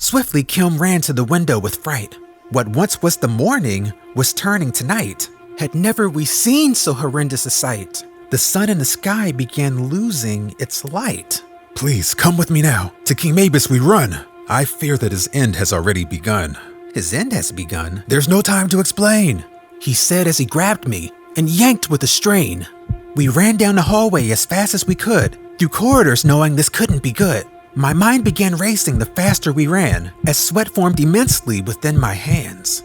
Swiftly, Kim ran to the window with fright. What once was the morning was turning to night. Had never we seen so horrendous a sight. The sun in the sky began losing its light. Please, come with me now. To King Mabus we run. I fear that his end has already begun. His end has begun? There's no time to explain, he said as he grabbed me and yanked with a strain. We ran down the hallway as fast as we could, through corridors knowing this couldn't be good. My mind began racing the faster we ran, as sweat formed immensely within my hands.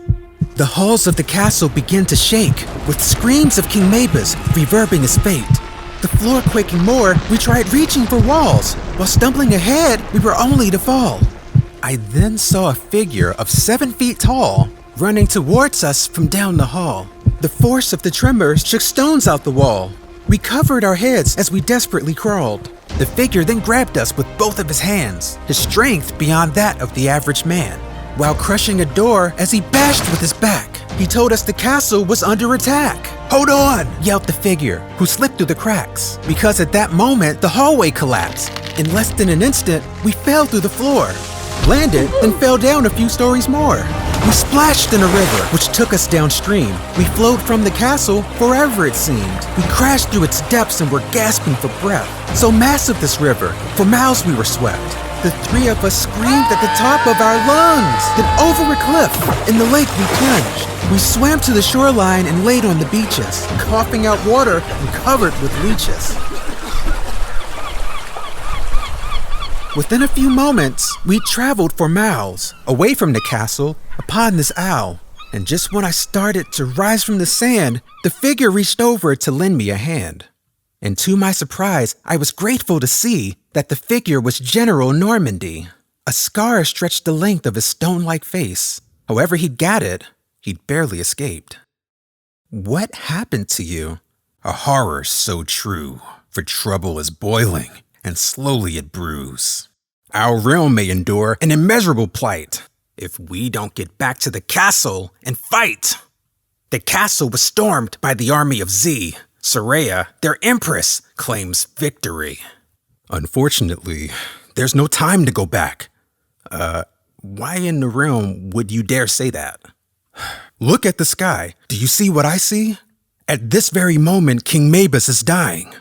The halls of the castle began to shake, with screams of King Mabus reverbing his fate. The floor quaking more, we tried reaching for walls. While stumbling ahead, we were only to fall. I then saw a figure of 7 feet tall, running towards us from down the hall. The force of the tremors shook stones out the wall. We covered our heads as we desperately crawled. The figure then grabbed us with both of his hands, his strength beyond that of the average man. While crushing a door as he bashed with his back, he told us the castle was under attack. Hold on, yelled the figure, who slipped through the cracks, because at that moment the hallway collapsed. In less than an instant, we fell through the floor, landed, then fell down a few stories more. We splashed in a river, which took us downstream. We flowed from the castle forever it seemed. We crashed through its depths and were gasping for breath. So massive this river, for miles we were swept. The 3 of us screamed at the top of our lungs. Then over a cliff, in the lake we plunged. We swam to the shoreline and laid on the beaches, coughing out water and covered with leeches. Within a few moments, we traveled for miles, away from the castle, upon this owl. And just when I started to rise from the sand, the figure reached over to lend me a hand. And to my surprise, I was grateful to see that the figure was General Normandy. A scar stretched the length of his stone-like face. However he'd got it, he'd barely escaped. What happened to you? A horror so true, for trouble is boiling, and slowly it brews. Our realm may endure an immeasurable plight if we don't get back to the castle and fight. The castle was stormed by the army of Z. Soraya, their empress, claims victory. Unfortunately, there's no time to go back. Why in the realm would you dare say that? Look at the sky. Do you see what I see? At this very moment, King Mabus is dying.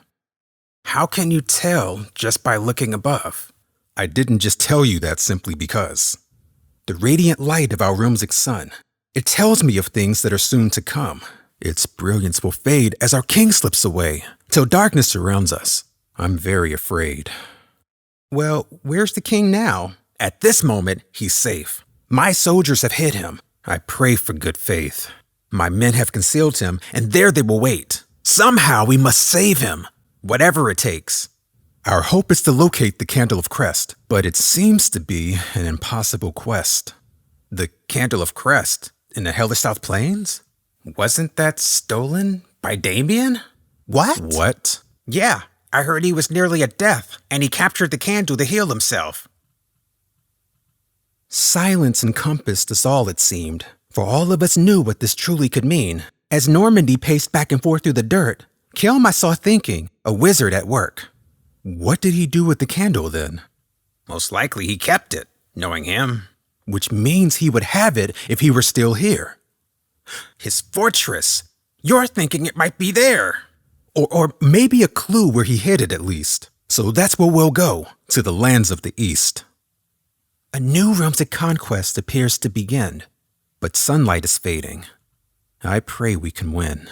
How can you tell just by looking above? I didn't just tell you that simply because. The radiant light of our realm's sun, it tells me of things that are soon to come. Its brilliance will fade as our king slips away, till darkness surrounds us. I'm very afraid. Well, where's the king now? At this moment, he's safe. My soldiers have hid him. I pray for good faith. My men have concealed him, and there they will wait. Somehow we must save him, whatever it takes. Our hope is to locate the Candle of Crest, but it seems to be an impossible quest. The Candle of Crest in the hellish South Plains? Wasn't that stolen by Damien? What? Yeah, I heard he was nearly at death, and he captured the candle to heal himself. Silence encompassed us all, it seemed, for all of us knew what this truly could mean. As Normandy paced back and forth through the dirt, Kelm I saw thinking, a wizard at work. What did he do with the candle then? Most likely he kept it, knowing him. Which means he would have it if he were still here. His fortress. You're thinking it might be there. Or maybe a clue where he hid it at least. So that's where we'll go, to the lands of the east. A new realm's conquest appears to begin, but sunlight is fading. I pray we can win.